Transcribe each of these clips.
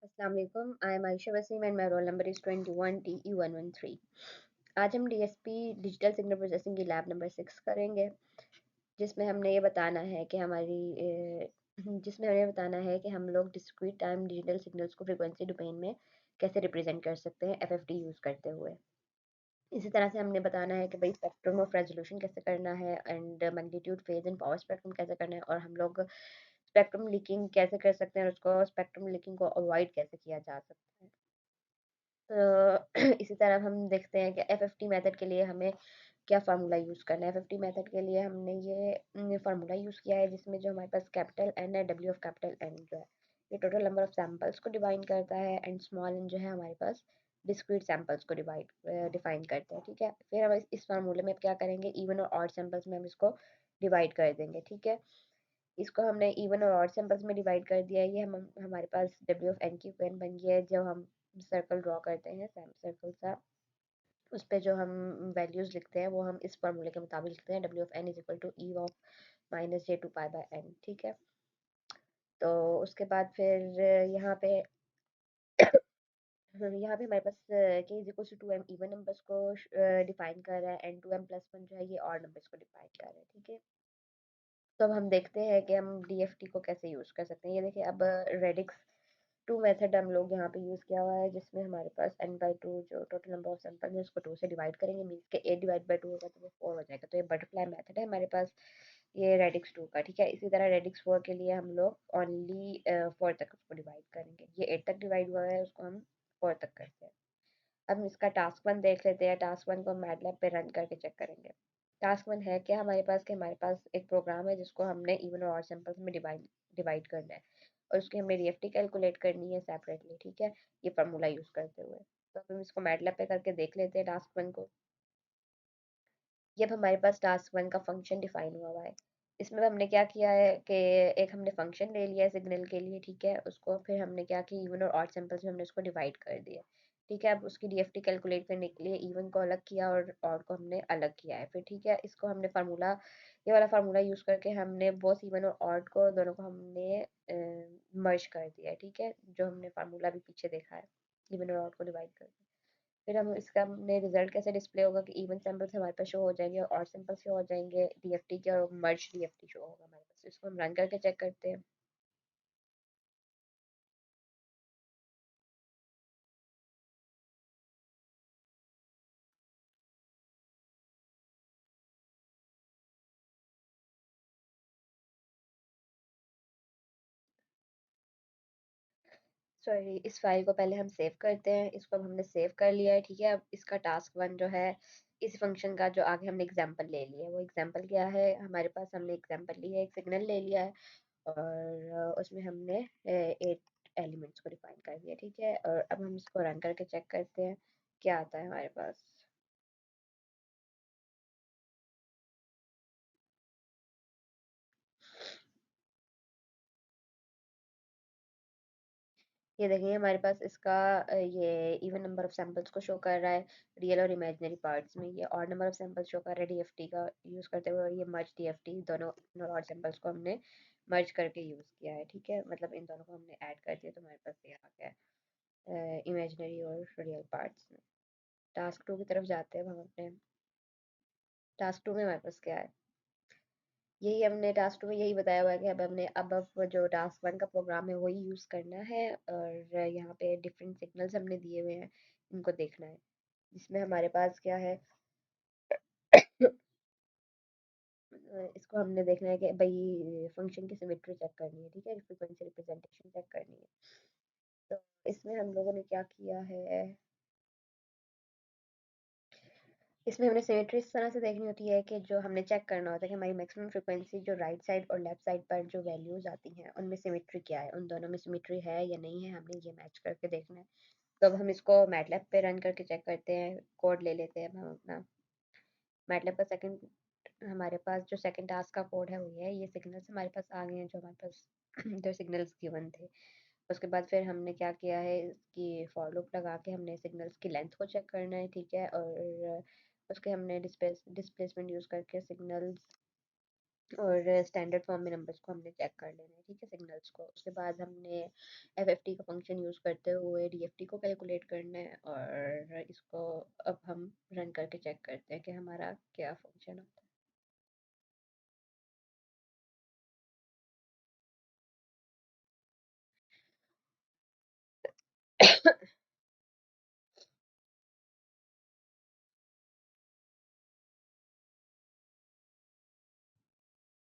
अस्सलाम वालेकुम। I am Ayesha Wasim and my roll number is 21TE113। आज हम डीएसपी डिजिटल सिग्नल प्रोसेसिंग की लैब नंबर 6 करेंगे, जिसमें हमने ये बताना है कि हम लोग डिस्क्रीट टाइम डिजिटल सिग्नल्स को फ्रीक्वेंसी डोमेन में कैसे रिप्रेजेंट कर सकते हैं एफएफटी यूज़ करते हुए। इसी तरह से हमने बताना है कि भाई स्पेक्ट्रम ऑफ रेजोल्यूशन कैसे करना है and magnitude phase and power spectrum कैसे करना है, और हम लोग स्पेक्ट्रम लीकिंग कैसे कर सकते हैं और उसको स्पेक्ट्रम लीकिंग को अवॉइड कैसे किया जा सकता है। इसी तरह हम देखते हैं कि एफएफटी मेथड के लिए हमें क्या फार्मूला यूज़ करना है। एफएफटी मेथड के लिए हमने ये फार्मूला यूज़ किया है, जिसमें जो हमारे पास कैपिटल एन है, डब्ल्यू ऑफ कैपिटल एन जो है ये टोटल नंबर ऑफ सैंपल्स को डिवाइड करता है, एंड स्मॉल एन जो है हमारे पास डिस्क्रीट सैंपल्स को डिफाइन करते हैं। ठीक है, फिर हम इस फार्मूले में क्या करेंगे, इवन और ऑड सैंपल्स में हम इसको डिवाइड कर देंगे। ठीक है, इसको हमने इवन और ऑड सैंपल्स में डिवाइड कर दिया है। ये हम हमारे पास डब्ल्यू ऑफ एन की इक्वेशन बन गया है। जब हम सर्कल ड्रॉ करते हैं, सर्कल सा, उस पे जो हम वैल्यूज लिखते हैं वो हम इस फार्मूले के मुताबिक लिखते हैं, W of N is equal to E of minus J two pi by N. ठीक है, तो उसके बाद फिर यहाँ पे हमारे पास K is equal to M even numbers को डिफाइन कर रहा है, and two M plus one जो है ये ऑड नंबर्स को डिफाइन कर रहा है। ठीक है, तो अब हम देखते हैं कि हम डीएफटी को कैसे यूज़ कर सकते हैं। ये देखिए, अब रेडिक्स टू मेथड हम लोग यहाँ पे यूज़ किया हुआ है, जिसमें हमारे पास n बाई टू जो टोटल नंबर ऑफ सैंपल है उसको 2 से डिवाइड करेंगे, मीन्स के 8 डिवाइड बाई 2 होगा तो वो 4 हो जाएगा। तो ये बटरफ्लाई मेथड है हमारे पास, ये रेडिक्स 2 का। ठीक है, इसी तरह रेडिक्स 4 के लिए हम लोग ओनली 4 तक उसको डिवाइड करेंगे। ये 8 तक डिवाइड हुआ है, उसको हम 4 तक करते हैं। अब हम इसका टास्क वन देख लेते हैं। टास्क वन को हम मैटलैब पे रन करके चेक करेंगे। टास्क वन है क्या हमारे पास एक प्रोग्राम है जिसको हमने इवन और ऑड सैंपल्स में डिवाइड डिवाइड करना है, और उसकी हमें डीएफटी कैलकुलेट करनी है सेपरेटली। ठीक है, ये फार्मूला यूज़ करते हुए। तो अब हम इसको मैटलैब पे करके देख लेते हैं टास्क वन को। ये अब हमारे पास टास्क वन का फंक्शन डिफाइन हुआ है। इसमें हमने क्या किया है कि एक हमने फंक्शन ले लिया है सिग्नल के लिए। ठीक है, उसको फिर हमने क्या किया, इवन और ऑड सैंपल्स में हमने उसको डिवाइड कर दिया। ठीक है, अब उसकी डीएफटी कैलकुलेट करने के लिए इवन को अलग किया और ऑड को हमने अलग किया है। फिर ठीक है, इसको हमने फार्मूला, ये वाला फार्मूला यूज़ करके हमने बोथ इवन और ऑड को दोनों को हमने मर्ज कर दिया है। ठीक है, जो हमने फार्मूला भी पीछे देखा है, इवन और ऑड को डिवाइड कर। फिर हम इसका हमने रिजल्ट कैसे डिस्प्ले होगा कि इवन सैंपल्स हमारे पास शो हो जाएंगे और ऑड सैंपल्स शो हो जाएंगे डीएफटी के, और मर्ज डीएफटी शो होगा हमारे पास। इसको हम रन करके चेक करते हैं। सॉरी, इस फाइल को पहले हम सेव करते हैं। इसको अब हमने सेव कर लिया है। ठीक है, अब इसका टास्क वन जो है, इस फंक्शन का जो आगे हमने एग्जांपल ले लिया है, वो एग्जांपल क्या है हमारे पास, हमने एग्जांपल लिया है, एक सिग्नल ले लिया है, और उसमें हमने 8 एलिमेंट्स को डिफाइन कर दिया। ठीक है, और अब हम इसको रन करके चेक करते हैं क्या आता है हमारे पास। ये देखिए, हमारे पास इसका ये इवन नंबर ऑफ सैंपल्स को शो कर रहा है रियल और इमेजिनरी पार्ट्स में। ये odd number of samples show कर रहा है डीएफटी का यूज़ करते हुए, और ये मर्ज डीएफटी, दोनों इवन और ऑड सैंपल्स को हमने मर्ज करके यूज़ किया है। ठीक है, मतलब इन दोनों को हमने ऐड कर दिया, तो हमारे पास ये आ गया है इमेजिनरी और रियल पार्ट्स में। टास्क टू की तरफ जाते हैं। अब हम अपने टास्क टू में हमारे पास क्या है, यही हमने टास्क टू में यही बताया हुआ है कि अब जो टास्क वन का प्रोग्राम है वही यूज़ करना है, और यहाँ पे डिफरेंट सिग्नल्स हमने दिए हुए हैं, इनको देखना है। जिसमें हमारे पास क्या है, इसको हमने देखना है कि भाई फंक्शन की सिमेट्री चेक करनी है। ठीक है, फ्रीक्वेंसी रिप्रेजेंटेशन चेक करनी है। तो इसमें हम लोगों ने क्या किया है, इसमें हमने सिमेट्री इस तरह से देखनी होती है कि जो हमने चेक करना होता है कि हमारी मैक्सिमम फ्रीक्वेंसी जो राइट साइड और लेफ्ट साइड पर जो वैल्यूज आती हैं उनमें सिमेट्री क्या है, उन दोनों में सिमेट्री है या नहीं है, हमने ये मैच करके देखना है। तो अब हम इसको मैटलैब पे रन करके चेक करते हैं। कोड ले लेते हैं अब हम अपना मैटलैब का सेकंड, हमारे पास जो सेकंड टास्क का कोड है वो ये है। ये सिग्नल्स हमारे पास आ गए हैं जो हमारे पास जो सिग्नल्स गिवन थे। उसके बाद फिर हमने क्या किया है, इसकी फॉर लूप लगा के हमने सिग्नल्स की लेंथ को चेक करना है। ठीक है, और उसके हमने डिस्प्लेसमेंट यूज़ करके सिग्नल्स और स्टैंडर्ड फॉर्म में नंबर्स को हमने चेक कर लेना है, ठीक है, सिग्नल्स को। उसके बाद हमने एफएफटी का फंक्शन यूज़ करते हुए डीएफटी को कैलकुलेट करना है, और इसको अब हम रन करके चेक करते हैं कि हमारा क्या फंक्शन होता है।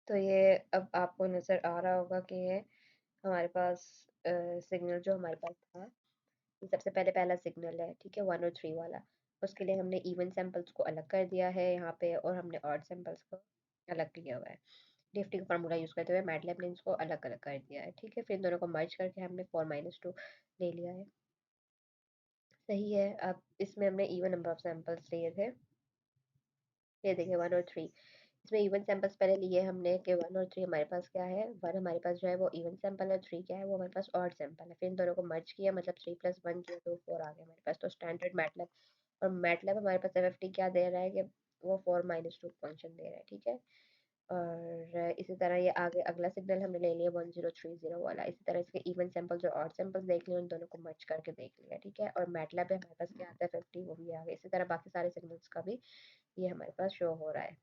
तो ये अब आपको नज़र आ रहा होगा कि ये हमारे पास सिग्नल जो हमारे पास था, ये सबसे पहले पहला सिग्नल है, ठीक है, 1 और 3 वाला। उसके लिए हमने इवन सैंपल्स को अलग कर दिया है यहाँ पे, और हमने ऑड सैंपल्स को अलग किया हुआ है। डीएफटी का फार्मूला यूज़ करते हुए मैटलैब ने इसको अलग अलग कर दिया है, ठीक है। फिर इन दोनों को मर्ज करके हमने 4 - 2 ले लिया है। सही है। अब इसमें हमने इवन नंबर ऑफ सैंपल्स लिए थे, ये देखिए 1 और 3। इसमें इवन सैंपल्स पहले लिए हमने कि 1 और 3 हमारे पास क्या है, 1 हमारे पास जो है वो इवन सैंपल है, 3 क्या है वो हमारे पास ऑड सैंपल है। फिर इन दोनों को मर्ज किया, मतलब 3 + 1 किया तो 4 आ गया हमारे पास। तो स्टैंडर्ड मैटलैब, और मैटलैब हमारे पास एफएफटी क्या दे रहा है कि वो 4 - 2 फंक्शन दे रहा है, ठीक है। और इसी तरह ये आगे अगला सिग्नल हमने ले लिया 1030 वाला। इसी तरह इसके इवन सैंपल्स और ऑड सैंपल्स देख लिए, उन दोनों को मर्ज करके देख लिया, ठीक है। और मैटलैब में हमारे पास क्या आता है 50, वो भी आ गया। इसी तरह बाकी सारे सिग्नल्स का भी ये हमारे पास शो हो रहा है।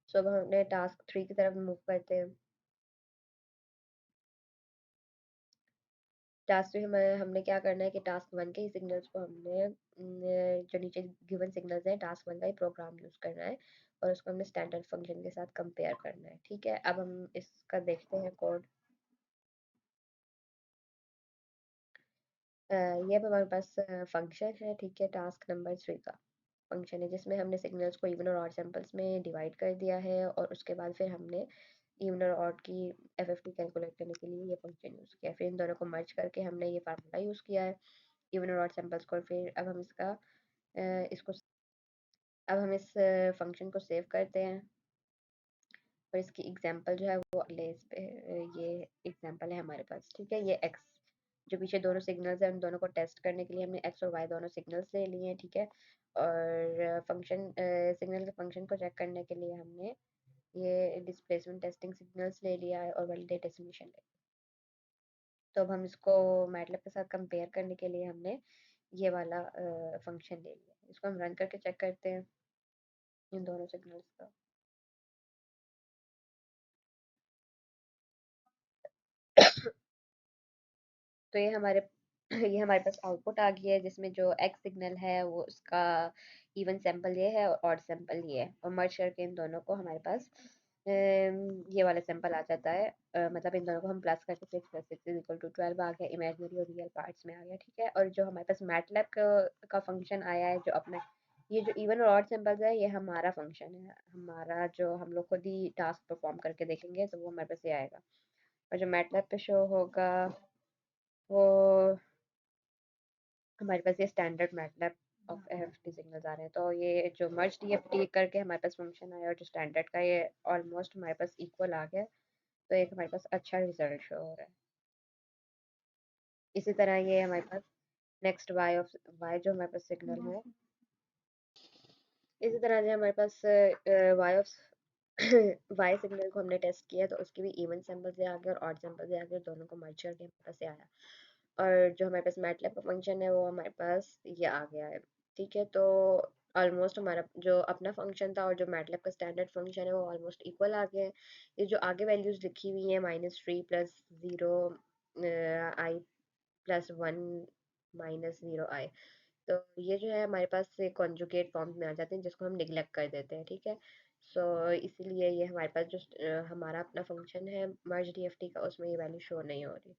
सो अब हमने टास्क 3 की तरफ मूव करते हैं। टास्क 3 में हमने क्या करना है कि टास्क 1 के ही सिग्नल्स को हमने जो नीचे गिवन सिग्नल्स हैं, टास्क 1 का ही प्रोग्राम यूज़ करना है, और उसको हमने स्टैंडर्ड फंक्शन के साथ कंपेयर करना है, ठीक है। अब हम इसका देखते हैं कोड। ये अब हमारे पास फंक्शन है, ठीक है, टास्क नंबर 3 का फंक्शन है, जिसमें हमने सिग्नल्स को इवन और ऑड सैंपल्स में डिवाइड कर दिया है, और उसके बाद फिर हमने इवन और ऑड की एफएफटी कैलकुलेट करने के लिए ये फंक्शन यूज़ किया। फिर इन दोनों को मर्ज करके हमने ये फार्मूला यूज़ किया है इवन और ऑड सैंपल्स को। फिर अब हम इसको अब हम इस फंक्शन को सेव करते हैं, और इसकी एग्जांपल जो है वो अगले इस पे ये एग्जांपल है हमारे पास, ठीक है। ये एक्स जो पीछे दोनों सिग्नल्स हैं, उन दोनों को टेस्ट करने के लिए हमने एक्स और वाई दोनों सिग्नल्स ले लिए हैं, ठीक है। और फंक्शन सिग्नल के फंक्शन को चेक करने के लिए हमने ये डिस्प्लेसमेंट टेस्टिंग सिग्नल्स ले लिया है, और वैलिडेट एस्टिमेशन ले। तो अब हम इसको मैटलैब के साथ कंपेयर करने के लिए हमने ये वाला फंक्शन ले लिया। इसको हम रन करके चेक करते हैं इन दोनों सिग्नल्स का। तो ये हमारे पास आउटपुट आ गई है, जिसमें जो एक्स सिग्नल है वो उसका इवन सैंपल ये है और ऑड सैंपल ये है, और मर्ज करके इन दोनों को हमारे पास ये वाला सैंपल आ जाता है। मतलब इन दोनों को हम प्लस करके 6 + 6 = 12 आ गया, इमेजिनरी और रियल पार्ट्स में आ गया, ठीक है। और जो हमारे पास मैटलैब का फंक्शन आया है, जो अपना ये जो इवन और ऑड सिंबल्स है, ये हमारा फंक्शन है, हमारा जो हम लोग खुद ही टास्क परफॉर्म करके देखेंगे तो वो हमारे पास ये आएगा। और जो मैटलैब पे शो होगा वो हमारे पास ये standard MATLAB of FT signals आ रहे हैं। तो ये जो मर्ज डीएफटी करके हमारे पास फंक्शन आया, और जो स्टैंडर्ड का ये ऑलमोस्ट हमारे पास इक्वल आ गया, तो एक हमारे पास अच्छा रिजल्ट शो हो रहा है। इसी तरह ये हमारे पास नेक्स्ट वाई जो हमारे पास सिग्नल है, इसी तरह जो हमारे पास वाई ऑफ वाई सिग्नल को हमने टेस्ट किया, तो उसके भी इवन सैंपल से आ गए और ऑड सैंपल से आ गए, दोनों को मर्ज करके हमारे पास ये आया। और जो हमारे पास मैटलैब का फंक्शन है वो हमारे पास ये आ गया है, ठीक है। तो ऑलमोस्ट हमारा जो अपना फंक्शन था और जो मैटलैब का स्टैंडर्ड फंक्शन है वो ऑलमोस्ट इक्वल आ गए हैं। ये जो आगे वैल्यूज लिखी हुई हैं -3 + 0 आई +1 -0 आई, तो ये जो है हमारे पास से कॉन्जुगेट फॉर्म में आ जाते हैं, जिसको हम निगलेक्ट कर देते हैं, ठीक है। सो इसीलिए ये हमारे पास जो हमारा अपना फंक्शन है मर्ज डीएफटी का, उसमें ये वैल्यू शो नहीं हो रही,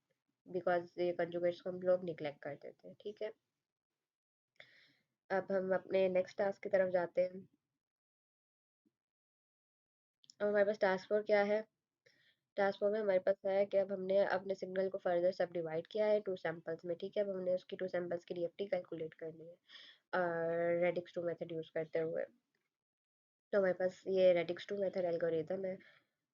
बिकॉज ये कंजुगेट्स को हम लोग निगलेक्ट कर देते हैं, ठीक है। अब हम अपने नेक्स्ट टास्क की तरफ जाते हैं। अब हमारे पास टास्क 4 क्या है। टास्क 4 में हमारे पास है कि अब हमने अपने सिग्नल को फर्दर सब डिवाइड किया है 2 सैंपल्स में, ठीक है। अब हमने उसकी 2 सैंपल्स की डीएफटी कैलकुलेट करनी है रेडिक्स टू मेथड यूज़ करते हुए। तो हमारे पास ये रेडिक्स टू मेथड एल्गोरिथम है,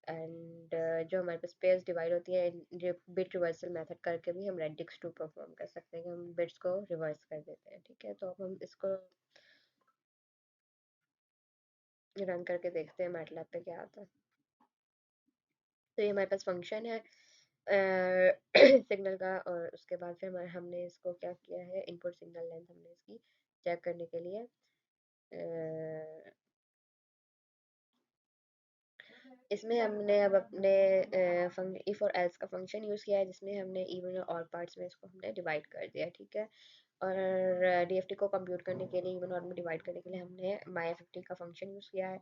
एंड जो हमारे पास पेयर्स डिवाइड होती है, जो बिट रिवर्सल मेथड करके भी हम रेडिक्स टू परफॉर्म कर सकते हैं कि हम बिट्स को रिवर्स कर देते हैं, ठीक है। तो अब हम इसको रन करके देखते हैं मैटलैब पे क्या आता है। तो ये हमारे पास फंक्शन है सिग्नल का, और उसके बाद फिर हमने इसको क्या किया है, इनपुट सिग्नल लेंथ हमने इसकी चेक करने के लिए इसमें हमने अब अपने इफ और एल्स का फंक्शन यूज़ किया है, जिसमें हमने इवन और ऑड पार्ट्स में इसको हमने डिवाइड कर दिया, ठीक है। और डीएफटी को कंप्यूट करने के लिए, इवन और में डिवाइड करने के लिए हमने माईएफएफटी का फंक्शन यूज़ किया है,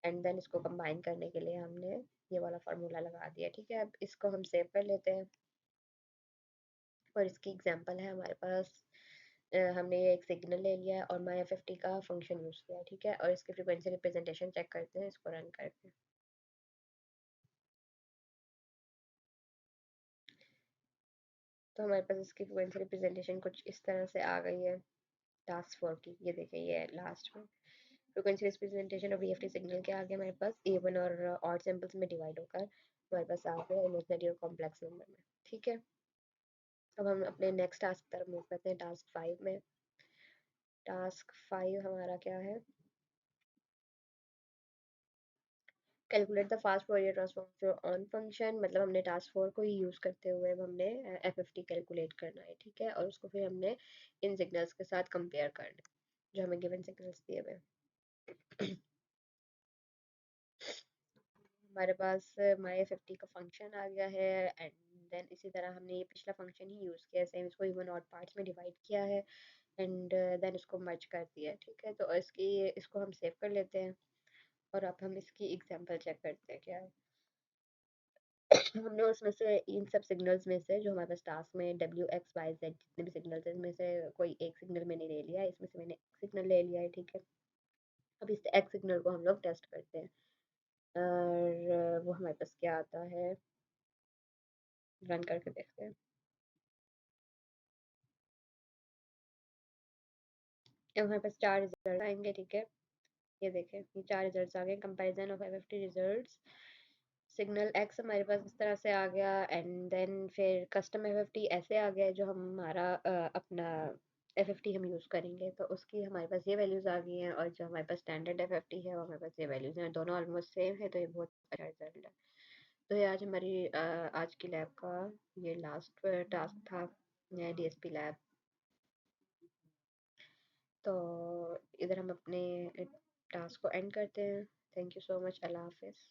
एंड देन इसको कंबाइन करने के लिए हमने ये वाला फार्मूला लगा दिया, ठीक है। अब इसको हम सेव कर लेते हैं, और इसकी एग्जांपल है हमारे पास। हमने ये एक सिग्नल ले लिया है और माईएफएफटी का फंक्शन यूज़ किया है, ठीक है। और इसकी फ्रीक्वेंसी रिप्रेजेंटेशन चेक करते हैं इसको रन करके। तो हमारे पास इसकी फ्रीक्वेंसी रिप्रेजेंटेशन कुछ इस तरह से आ गई है टास्क 4 की। ये देखिए, ये है लास्ट में frequency representation of EFT signal के आगे हमारे पास ए1 और ऑड सैंपल्स में डिवाइड होकर हमारे पास आ गया इमेजिनरी और कॉम्प्लेक्स नंबर में, ठीक है। अब हम अपने नेक्स्ट टास्क तरफ मूव करते हैं, टास्क 5 में। टास्क 5 हमारा क्या है, calculate the fast Fourier transform for on function. मतलब हमने टास्क 4 को ही यूज़ करते हुए अब हमने एफएफटी कैलकुलेट करना है, ठीक है। और उसको फिर हमने इन सिग्नल्स के साथ कंपेयर करना है जो हमें गिवन सिग्नल्स दिए हुए हैं। हमारे पास माई50 का फंक्शन आ गया है, एंड देन इसी तरह हमने ये पिछला फंक्शन ही यूज़ किया, सेम इसको इवन ऑड पार्ट्स में डिवाइड किया है, एंड देन इसको मर्ज कर दिया है, ठीक है। तो इसको हम सेव कर लेते हैं, और अब हम इसकी एग्जांपल चेक करते हैं क्या है। हमने उसमें से इन सब सिग्नल्स में से जो हमारे पास टास्क में WX Y Z जितने भी सिग्नल्स हैं, इनमें से कोई एक सिग्नल मैंने ले लिया है, इसमें से मैंने एक सिग्नल ले लिया है, ठीक है। अब इस एक सिग्नल को हम लोग टेस्ट करते हैं, और वो हमारे पास क्या आता है, रन करके देखते हैं। अब हमारे पास 4 रिजल्ट आएंगे, ठीक है। ये देखें, ये 4 रिजल्ट्स आ गए, comparison of FFT results. Signal x हमारे पास इस तरह से आ गया, एंड देन फिर कस्टम एफएफटी ऐसे आ गया, जो हमारा अपना एफएफटी हम यूज़ करेंगे तो उसकी हमारे पास ये वैल्यूज़ आ गई हैं, और जो हमारे पास स्टैंडर्ड एफएफटी है वो हमारे पास ये वैल्यूज़ हैं, दोनों ऑलमोस्ट सेम है, तो ये बहुत अच्छा रिजल्ट है। तो ये आज हमारी आज की लैब का ये लास्ट टास्क था, डीएसपी लैब। तो इधर हम अपने टास्क को एंड करते हैं। थैंक यू सो मच, अल्लाह हाफिज़।